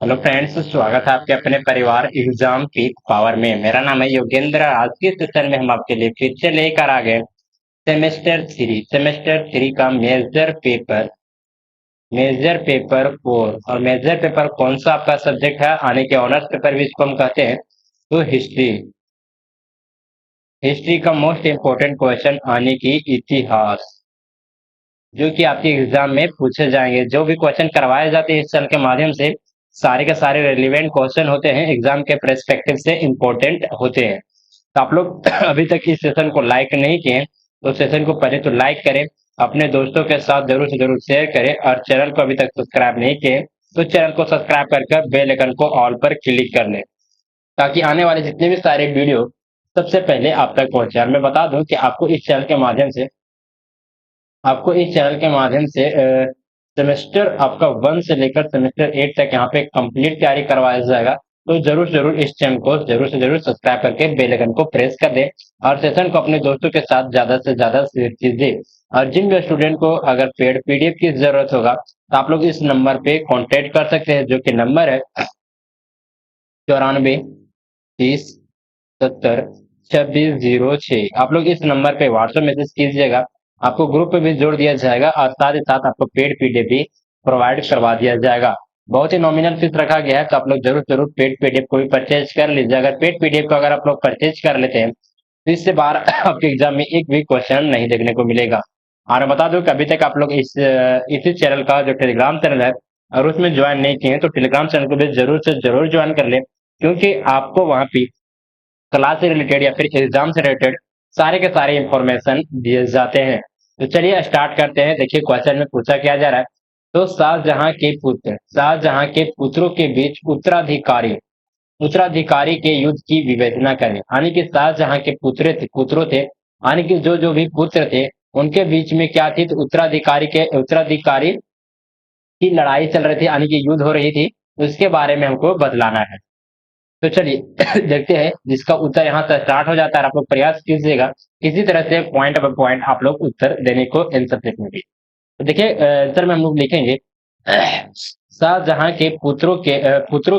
Hello friends, स्वागत है आपके अपने परिवार एग्जाम पीक पावर में। मेरा नाम है योगेंद्र। आज के सेशन में हम आपके लिए फिर से लेकर आ गए सेमेस्टर 3 का मेजर पेपर 4। और मेजर पेपर कौन सा आपका सब्जेक्ट है, आने के ऑनर्स पेपर भी इसको हम कहते हैं, तो हिस्ट्री। हिस्ट्री का मोस्ट इम्पोर्टेंट क्वेश्चन आने की इतिहास, जो कि आपके एग्जाम में पूछे जाएंगे। जो भी क्वेश्चन करवाए जाते हैं इस चैनल के माध्यम से, सारे के सारे रेलिवेंट क्वेश्चन होते हैं, एग्जाम के पर्सपेक्टिव से इम्पोर्टेंट होते हैं। तो आप लोग अभी तक इस सेशन को लाइक नहीं किए तो सेशन को पहले तो लाइक करें, अपने दोस्तों के साथ जरूर से जरूर शेयर करें, और चैनल को अभी तक सब्सक्राइब नहीं किए तो चैनल को सब्सक्राइब करके बेल आइकन को ऑल पर क्लिक कर लें, ताकि आने वाले जितने भी सारे वीडियो सबसे पहले आप तक पहुंचे। और मैं बता दूं कि आपको इस चैनल के माध्यम से सेमेस्टर आपका 1 से लेकर सेमेस्टर 8 तक यहाँ पे कंप्लीट तैयारी करवाया जाएगा। तो जरूर जरूर इस चैनल को जरूर से जरूर सब्सक्राइब करके बेल आइकन को प्रेस कर दें, और सेशन को अपने दोस्तों के साथ ज्यादा से ज्यादा शेयर कीजिए। और जिन भी स्टूडेंट को अगर पेड पीडीएफ की जरूरत होगा तो आप लोग इस नंबर पे कॉन्टेक्ट कर सकते हैं, जो कि नंबर है 94 30 70 2606। आप लोग इस नंबर पे व्हाट्सएप मैसेज कीजिएगा, आपको ग्रुप पे भी जोड़ दिया जाएगा, और साथ ही साथ आपको पेड पीडीएफ भी प्रोवाइड करवा दिया जाएगा। बहुत ही नॉमिनल फीस रखा गया है, तो आप लोग जरूर जरूर पेड पीडीएफ को भी परचेज कर लीजिए। अगर पेड पीडीएफ को अगर आप लोग परचेज कर लेते हैं तो इससे बाहर आपके एग्जाम में एक भी क्वेश्चन नहीं देखने को मिलेगा। और मैं बता दूं कि अभी तक आप लोग इसी चैनल का जो टेलीग्राम चैनल है और उसमें ज्वाइन नहीं किए हैं, तो टेलीग्राम चैनल को भी जरूर से जरूर ज्वाइन कर ले, क्योंकि आपको वहां पे क्लास से रिलेटेड या फिर एग्जाम से रिलेटेड सारे के सारे इंफॉर्मेशन दिए जाते हैं। तो चलिए स्टार्ट करते हैं। देखिए क्वेश्चन में पूछा क्या जा रहा है, तो शाहजहां के पुत्रों के बीच उत्तराधिकारी उत्तराधिकारी के युद्ध की विवेचना करें। यानी कि शाहजहां के पुत्रों थे, यानी कि जो जो भी पुत्र थे उनके बीच में क्या थी, तो उत्तराधिकारी की लड़ाई चल रही थी, यानी कि युद्ध हो रही थी, तो इसके बारे में हमको बतलाना है। तो चलिए देखते हैं, जिसका उत्तर यहाँ से स्टार्ट हो जाता है। आप लोग प्रयास कीजिएगा किसी तरह से पॉइंट बाय पॉइंट आप लोग उत्तर देने को इन सब्जेक्ट में भी। तो देखिए आंसर में हम लोग लिखेंगे शाहजहां के पुत्रों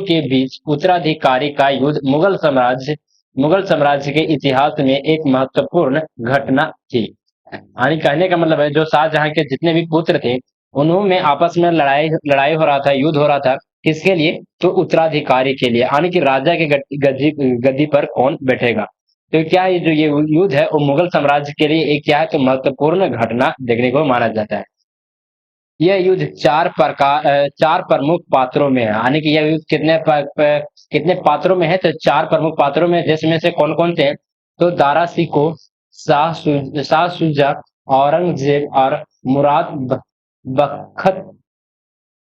के बीच उत्तराधिकारी का युद्ध मुगल साम्राज्य के इतिहास में एक महत्वपूर्ण घटना थी। यानी कहने का मतलब है, जो शाहजहां के जितने भी पुत्र थे उन्होंने आपस में लड़ाई लड़ाई हो रहा था, युद्ध हो रहा था, किसके लिए, तो उत्तराधिकारी के लिए, यानी कि राजा के गद्दी पर कौन बैठेगा। तो क्या है, जो ये युद्ध है वो मुगल साम्राज्य के लिए एक क्या है, तो महत्वपूर्ण घटना देखने को माना जाता है। यह युद्ध चार प्रमुख पात्रों में है। यानी कि यह युद्ध कितने पात्रों में है, तो चार प्रमुख पात्रों में, जिसमें से कौन कौन थे, तो दारा सिको, शाह सुजा, औरंगजेब और मुराद बखत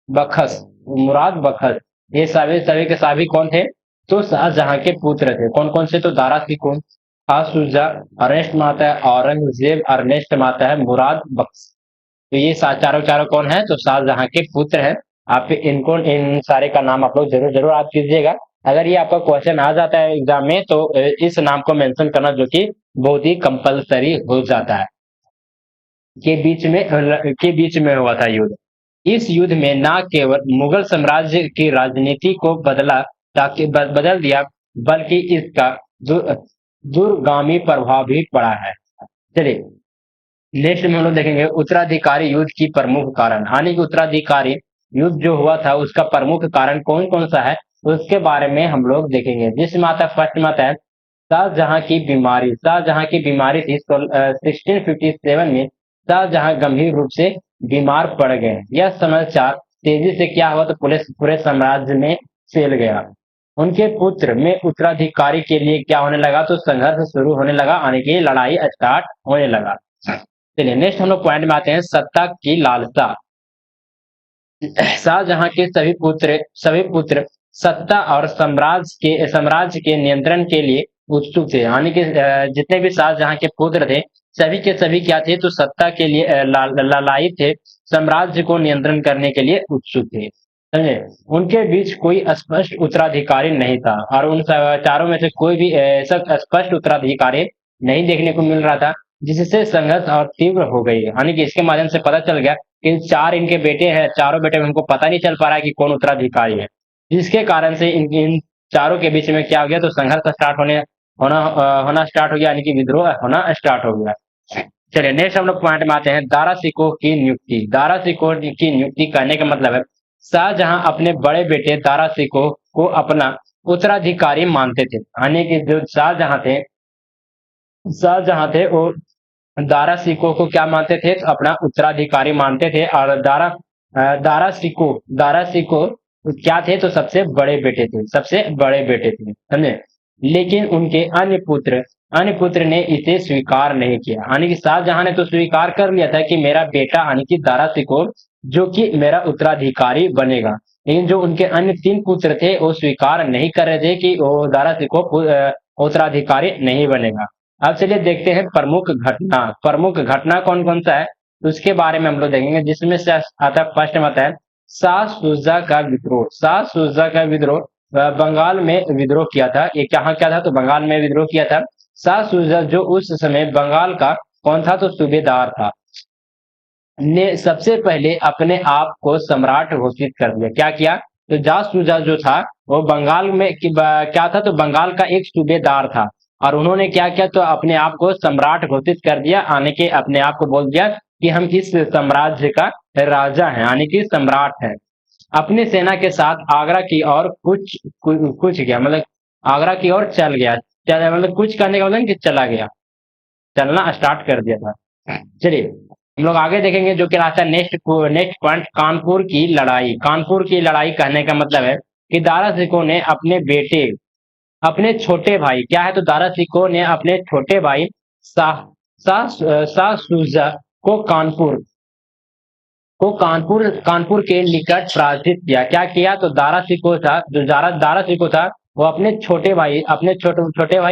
बखस मुराद बखस। ये सभी सभी के सभी कौन थे, तो शाहजहां के पुत्र थे। कौन कौन से, तो दारा सिको, शाह सुजा, अरेस्ट माता है औरंगजेब, और नेक्स्ट माता है मुराद बख्श। तो ये चारों चारों कौन है, तो शाहजहां के पुत्र हैं। आप इन सारे का नाम आप लोग जरूर जरूर आप कीजिएगा। अगर ये आपका क्वेश्चन आ जाता है एग्जाम में, तो इस नाम को मेंशन करना जो कि बहुत ही कंपलसरी हो जाता है। के बीच में हुआ था युद्ध। इस युद्ध में न केवल मुगल साम्राज्य की राजनीति को बदल दिया, बल्कि इसका दूरगामी प्रभाव भी पड़ा है। चलिए नेक्स्ट में हम लोग देखेंगे उत्तराधिकारी युद्ध की प्रमुख कारण। यानी कि उत्तराधिकारी युद्ध जो हुआ था उसका प्रमुख कारण कौन कौन सा है, तो उसके बारे में हम लोग देखेंगे। जिसमें आता फर्स्ट में आता है शाहजहां की बीमारी थी। 1657 में शाहजहां गंभीर रूप से बीमार पड़ गए। यह समाचार तेजी से क्या हुआ, तो पूरे साम्राज्य में फैल गया। उनके पुत्र में उत्तराधिकारी के लिए क्या होने लगा, तो संघर्ष शुरू होने लगा, यानी कि लड़ाई स्टार्ट होने लगा। चलिए नेक्स्ट हम लोग पॉइंट में आते हैं, सत्ता की लालसा। शाहजहां के सभी पुत्र सत्ता और साम्राज्य के नियंत्रण के लिए उत्सुक थे। यानी कि जितने भी शाहजहां के पुत्र थे सभी के सभी क्या थे, तो सत्ता के लिए लालायित थे, साम्राज्य को नियंत्रण करने के लिए उत्सुक थे। समझे, उनके बीच कोई स्पष्ट उत्तराधिकारी नहीं था, और उन चारों में से कोई भी ऐसा स्पष्ट उत्तराधिकारी नहीं देखने को मिल रहा था, जिससे संघर्ष और तीव्र हो गई। यानी कि इसके माध्यम से पता चल गया कि चार इनके बेटे हैं, चारों बेटे में हमको पता नहीं चल पा रहा है कि कौन उत्तराधिकारी है। जिसके कारण से इन चारों के बीच में क्या हो गया, तो संघर्ष स्टार्ट होना स्टार्ट हो गया, यानी कि विद्रोह होना स्टार्ट हो गया। चलिए नेक्स्ट हम लोग पॉइंट में आते हैं, दारा सिकोह की नियुक्ति। दारा सिकोह की नियुक्ति करने का मतलब है, शाहजहां अपने बड़े बेटे दारा सिकोह को अपना उत्तराधिकारी मानते थे, यानी कि जो शाहजहां थे वो दारा सिकोह को क्या मानते थे, तो अपना उत्तराधिकारी मानते थे। और दारा सिकोह क्या थे, तो सबसे बड़े बेटे थे, समझे। लेकिन उनके अन्य पुत्र ने इसे स्वीकार नहीं किया, यानी कि शाहजहां ने तो स्वीकार कर लिया था कि मेरा बेटा यानी कि दारा सिकोह जो कि मेरा उत्तराधिकारी बनेगा, लेकिन जो उनके अन्य 3 पुत्र थे वो स्वीकार नहीं कर रहे थे कि वो दारा सिकोह उत्तराधिकारी नहीं बनेगा। अब चलिए देखते हैं प्रमुख घटना कौन कौन सा है, तो उसके बारे में हम लोग देखेंगे, जिसमें से आता है फर्स्ट में आता है शाह शुजा का विद्रोह। शाह शुजा का विद्रोह बंगाल में विद्रोह किया था। ये कहाँ क्या था, तो बंगाल में विद्रोह किया था। शाह शुजा जो उस समय बंगाल का कौन था, तो सूबेदार था, ने सबसे पहले अपने आप को सम्राट घोषित कर दिया। क्या किया, तो जासूजा जो था वो बंगाल में क्या था, तो बंगाल का एक सूबेदार था, और उन्होंने क्या किया, तो अपने आप को सम्राट घोषित कर दिया, आने के अपने आप को बोल दिया कि हम इस साम्राज्य का राजा हैं, यानी कि सम्राट है। अपनी सेना के साथ आगरा की ओर कुछ गया, मतलब आगरा की ओर चल गया, मतलब कुछ करने का मतलब कि चला गया, चलना स्टार्ट कर दिया था। चलिए हम लोग आगे देखेंगे, जो कि आता है नेक्स्ट पॉइंट, कानपुर की लड़ाई। कानपुर की लड़ाई कहने का मतलब है कि दारा सिकोह ने अपने छोटे भाई, क्या है, तो दारा सिकोह ने अपने छोटे भाई शाह शाह शाह शुजा को कानपुर के निकट पराजित किया। क्या किया, तो दारा सिकोह था, जो दारा सिकोह था, वो अपने छोटे भाई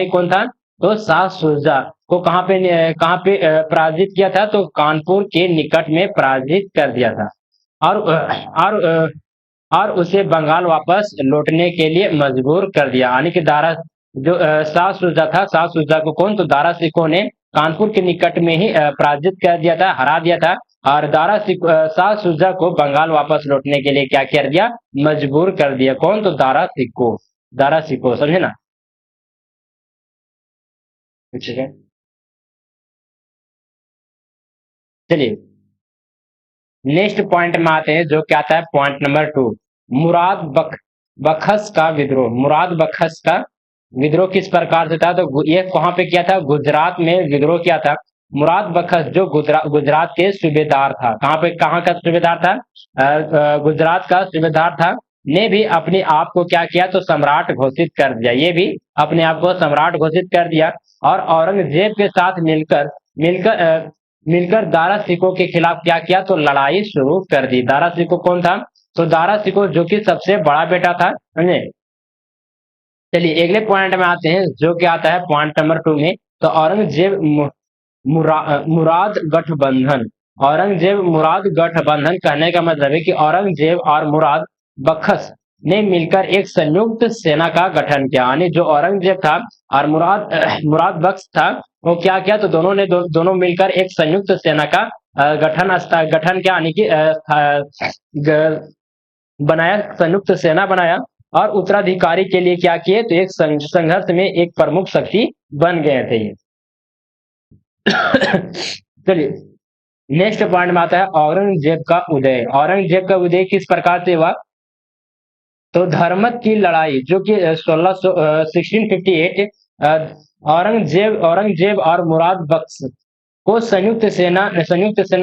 कौन था, तो शाह शुजा को पराजित किया था, तो कानपुर के निकट में पराजित कर दिया था। और और उसे बंगाल वापस लौटने के लिए मजबूर कर दिया, यानी कि शाह शुजा को कौन, तो दारा सिकोह ने कानपुर के निकट में ही पराजित कर दिया था, हरा दिया था। और शाह शुजा को बंगाल वापस लौटने के लिए क्या कर दिया, मजबूर कर दिया, कौन, तो दारा सिकोह, समझे ना। ठीक है, चलिए नेक्स्ट पॉइंट में आते हैं, जो क्या आता है पॉइंट नंबर 2, मुराद बखश का विद्रोह। मुराद बखश का विद्रोह किस प्रकार से था, तो ये कहाँ पे किया था, गुजरात में विद्रोह किया था। मुराद बखश जो गुजरात के सूबेदार था, कहाँ का सूबेदार था, गुजरात का सूबेदार था, ने भी अपने आप को क्या किया, तो सम्राट घोषित कर दिया। ये भी अपने आप को सम्राट घोषित कर दिया, और औरंगजेब के साथ मिलकर मिलकर दारा सिकोह के खिलाफ क्या किया, तो लड़ाई शुरू कर दी। दारा सिकोह कौन था, तो दारा सिकोह जो कि सबसे बड़ा बेटा था, समझे। चलिए अगले पॉइंट में आते हैं, जो क्या आता है पॉइंट नंबर 2 में, तो मुराद गठबंधन। औरंगजेब मुराद गठबंधन कहने का मतलब है कि औरंगजेब और मुराद बखश ने मिलकर एक संयुक्त सेना का गठन किया, यानी जो औरंगजेब था और मुराद बख्श था, वो क्या किया, तो दोनों मिलकर एक संयुक्त सेना का गठन किया, यानी कि बनाया, संयुक्त सेना बनाया, और उत्तराधिकारी के लिए क्या किए, तो एक संघर्ष में एक प्रमुख शक्ति बन गए थे ये। चलिए नेक्स्ट पॉइंट में आता है औरंगजेब का उदय। औरंगजेब का उदय किस प्रकार से हुआ, तो धर्मत की लड़ाई, जो कि 1658 औरंगजेब और मुराद बख्श को संयुक्त सेना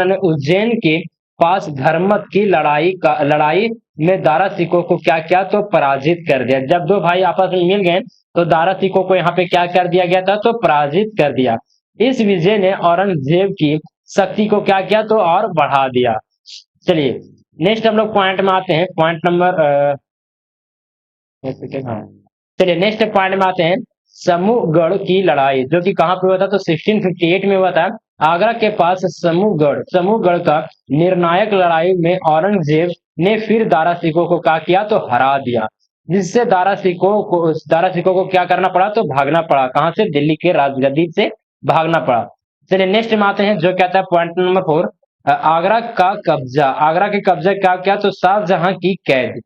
ने उज्जैन के पास धर्मत की लड़ाई में दारा सिकोह को क्या किया, तो पराजित कर दिया। जब दो भाई आपस में मिल गए, तो दारा सिकोह को यहाँ पे क्या कर दिया गया था, तो पराजित कर दिया। इस विजय ने औरंगजेब की शक्ति को क्या किया, तो और बढ़ा दिया। चलिए नेक्स्ट हम लोग पॉइंट में आते हैं, पॉइंट नंबर चलिए नेक्स्ट पॉइंट में आते हैं, समूहगढ़ की लड़ाई, जो कि कहाँ पे हुआ था, तो 1658 में हुआ था, आगरा के पास समूहगढ़ का निर्णायक लड़ाई में औरंगजेब ने फिर दारा सिकोह को क्या किया, तो हरा दिया, जिससे दारा सिकोह को क्या करना पड़ा, तो भागना पड़ा, कहां से, दिल्ली के राजगद्दी से भागना पड़ा। चलिए नेक्स्ट में आते हैं, जो कहता है पॉइंट नंबर 4, आगरा के कब्जा क्या किया, तो शाहजहां की कैद।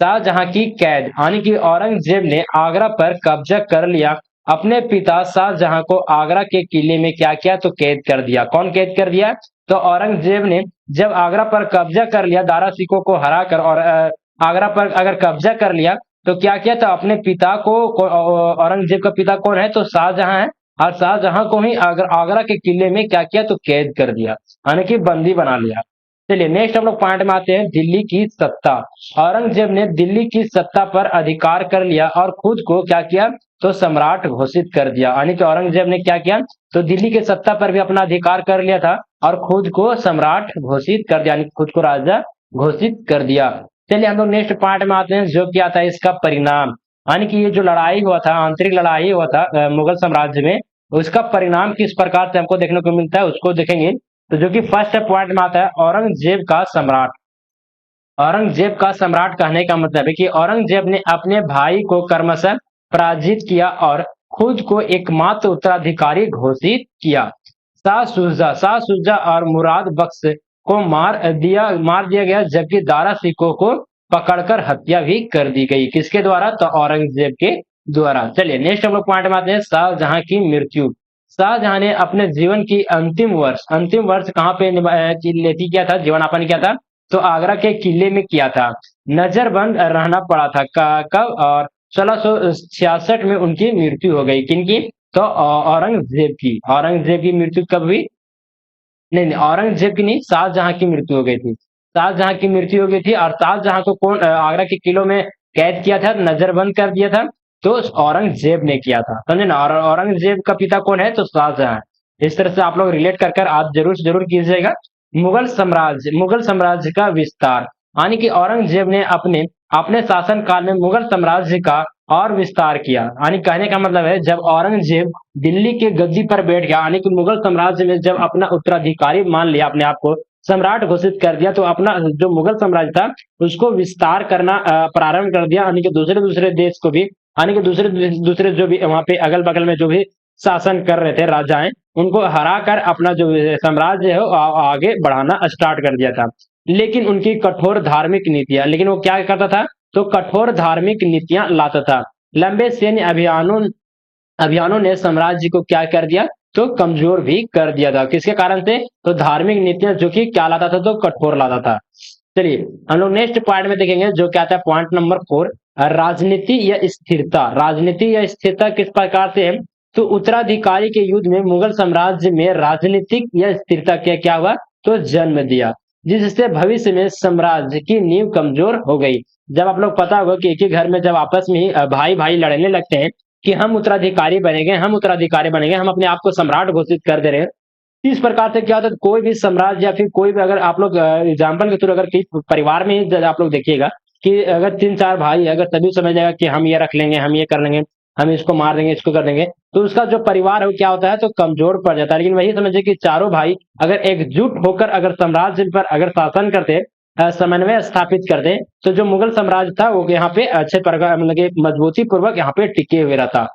शाहजहां की कैद, यानी कि औरंगजेब ने आगरा पर कब्जा कर लिया। अपने पिता शाहजहां को आगरा के किले में क्या किया, तो कैद कर दिया। कौन कैद कर दिया, तो औरंगजेब ने जब आगरा पर कब्जा कर लिया, दारा सिकों को हराकर, और आगरा पर अगर कब्जा कर लिया तो क्या किया था, अपने पिता को औरंगजेब का पिता कौन है, तो शाहजहां है, और शाहजहां को ही आगरा के किले में क्या किया, तो कैद कर दिया, यानी कि बंदी बना लिया। चलिए नेक्स्ट हम लोग पॉइंट में आते हैं, दिल्ली की सत्ता। औरंगजेब ने दिल्ली की सत्ता पर अधिकार कर लिया और खुद को क्या किया, तो सम्राट घोषित कर दिया। यानी कि औरंगजेब ने क्या किया, तो दिल्ली की सत्ता पर भी अपना अधिकार कर लिया था और खुद को सम्राट घोषित कर दिया, यानी खुद को राजा घोषित कर दिया। चलिए हम लोग नेक्स्ट पार्ट में आते हैं, जो क्या था इसका परिणाम। यानी कि ये जो लड़ाई हुआ था, आंतरिक लड़ाई हुआ था मुगल साम्राज्य में, उसका परिणाम किस प्रकार से हमको देखने को मिलता है, उसको देखेंगे। तो जो कि फर्स्ट पॉइंट में आता है, औरंगजेब का सम्राट। औरंगजेब का सम्राट कहने का मतलब है कि औरंगजेब ने अपने भाई को क्रमशः पराजित किया और खुद को एकमात्र उत्तराधिकारी घोषित किया। शाह सुजा और मुराद बख्श को मार दिया गया, जबकि दारा सिकों को पकड़कर हत्या भी कर दी गई। किसके द्वारा, तो औरंगजेब के द्वारा। चलिए नेक्स्ट हम लोग पॉइंट में आते हैं, शाहजहां की मृत्यु। शाहजहां ने अपने जीवन की अंतिम वर्ष कहाँ पे लेती किया था, जीवनापन किया था, तो आगरा के किले में किया था। नजरबंद रहना पड़ा था। कब, और 1666 में उनकी मृत्यु हो गई। किनकी, तो औरंगजेब की मृत्यु कब हुई, नहीं नहीं, औरंगजेब की नहीं, शाहजहां की मृत्यु हो गई थी। शाहजहां की मृत्यु हो गई थी, और शाहजहां को कौन आगरा के किलों में कैद किया था, नजरबंद कर दिया था, तो औरंगजेब ने किया था, समझे ना। और औरंगजेब का पिता कौन है, तो शाहजहां। इस तरह से आप लोग रिलेट कर कर आज जरूर से जरूर कीजिएगा। मुगल साम्राज्य का विस्तार, यानी कि औरंगजेब ने अपने अपने शासन काल में मुगल साम्राज्य का और विस्तार किया। यानी कहने का मतलब है, जब औरंगजेब दिल्ली के गद्दी पर बैठ गया, यानी कि मुगल साम्राज्य में जब अपना उत्तराधिकारी मान लिया, अपने आप को सम्राट घोषित कर दिया, तो अपना जो मुगल साम्राज्य था उसको विस्तार करना प्रारंभ कर दिया। यानी कि दूसरे दूसरे देश को भी, यानी कि दूसरे दूसरे जो भी वहां पे अगल बगल में जो भी शासन कर रहे थे राजाएं, उनको हरा कर अपना जो साम्राज्य है वो आगे बढ़ाना स्टार्ट कर दिया था। लेकिन उनकी कठोर धार्मिक नीतियां, लेकिन वो क्या करता था, तो कठोर धार्मिक नीतियां लाता था। लंबे सैन्य अभियानों ने साम्राज्य को क्या कर दिया, तो कमजोर भी कर दिया था। किसके कारण से, तो धार्मिक नीतियां जो कि क्या लाता था, तो कठोर लाता था। चलिए हम लोग नेक्स्ट पॉइंट में देखेंगे, जो क्या था पॉइंट नंबर 4, राजनीति या स्थिरता। राजनीति या स्थिरता किस प्रकार से है, तो उत्तराधिकारी के युद्ध में मुगल साम्राज्य में राजनीतिक या स्थिरता क्या हुआ, तो जन्म दिया, जिससे भविष्य में साम्राज्य की नींव कमजोर हो गई। जब आप लोग पता होगा कि एक ही घर में जब आपस में ही भाई भाई लड़ने लगते हैं कि हम उत्तराधिकारी बनेंगे, हम अपने आप को सम्राट घोषित कर दे रहे हैं, इस प्रकार से क्या होता है, कोई भी साम्राज्य या फिर कोई भी, अगर आप लोग एग्जाम्पल के थ्रू अगर किसी परिवार में ही आप लोग देखिएगा कि अगर 3-4 भाई, अगर सभी समझ जाएगा कि हम ये रख लेंगे, हम ये कर लेंगे, हम इसको मार देंगे, इसको कर देंगे, तो उसका जो परिवार है वो क्या होता है, तो कमजोर पड़ जाता है। लेकिन वही समझिए कि चारों भाई अगर एकजुट होकर अगर साम्राज्य पर अगर शासन करते, समन्वय स्थापित करते, तो जो मुगल साम्राज्य था वो यहाँ पे अच्छे प्रकार, मतलब कि मजबूती पूर्वक यहाँ पे टिके हुए रहता।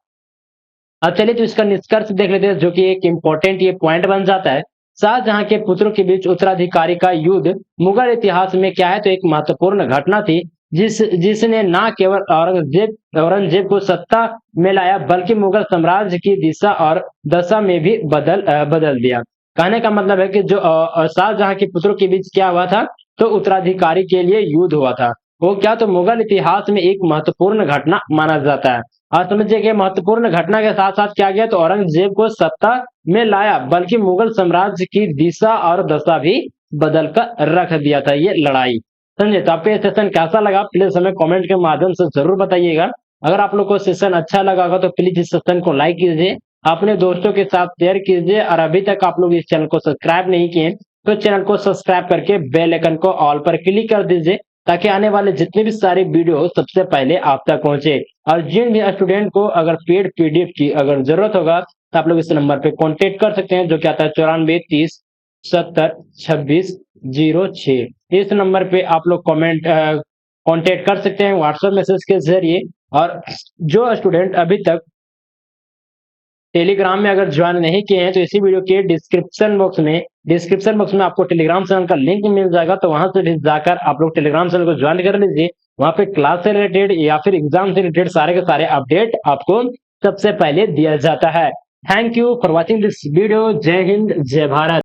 अब चलिए तो इसका निष्कर्ष देख लेते हैं, जो कि एक इंपॉर्टेंट ये पॉइंट बन जाता है। शाहजहां के पुत्रों के बीच उत्तराधिकारी का युद्ध मुगल इतिहास में क्या है, तो एक महत्वपूर्ण घटना थी, जिसने न केवल औरंगजेब को सत्ता में लाया, बल्कि मुगल साम्राज्य की दिशा और दशा में भी बदल दिया। कहने का मतलब है कि जो शाहजहां के पुत्रों के बीच क्या हुआ था, तो उत्तराधिकारी के लिए युद्ध हुआ था। वो क्या, तो मुगल इतिहास में एक महत्वपूर्ण घटना माना जाता है। और समझिए कि महत्वपूर्ण घटना के साथ साथ क्या गया, तो औरंगजेब को सत्ता में लाया, बल्कि मुगल साम्राज्य की दिशा और दशा भी बदल कर रख दिया था ये लड़ाई। समझे, तो आपको ये सेशन कैसा लगा, प्लीज हमें कमेंट के माध्यम से जरूर बताइएगा। अगर आप लोग को सेशन अच्छा लगा होगा तो प्लीज इस सेशन को लाइक कीजिए, अपने दोस्तों के साथ शेयर कीजिए, और अभी तक आप लोग इस चैनल को सब्सक्राइब नहीं किए तो चैनल को सब्सक्राइब करके बेल आइकन को ऑल पर क्लिक कर दीजिए, ताकि आने वाले जितने भी सारे वीडियो सबसे पहले आप तक पहुंचे। और जिन भी स्टूडेंट को अगर पेड पीडीएफ की अगर जरूरत होगा तो आप लोग इस नंबर पे कांटेक्ट कर सकते हैं, जो क्या आता है 9430702606। इस नंबर पे आप लोग कांटेक्ट कर सकते हैं व्हाट्सएप मैसेज के जरिए। और जो स्टूडेंट अभी तक टेलीग्राम में अगर ज्वाइन नहीं किए हैं, तो इसी वीडियो के डिस्क्रिप्शन बॉक्स में आपको टेलीग्राम चैनल का लिंक मिल जाएगा, तो वहां से भी जाकर आप लोग टेलीग्राम चैनल को ज्वाइन कर लीजिए। वहां पे क्लास से रिलेटेड या फिर एग्जाम से रिलेटेड सारे के सारे अपडेट आपको सबसे पहले दिया जाता है। Thank you for watching this video. जय हिंद, जय भारत।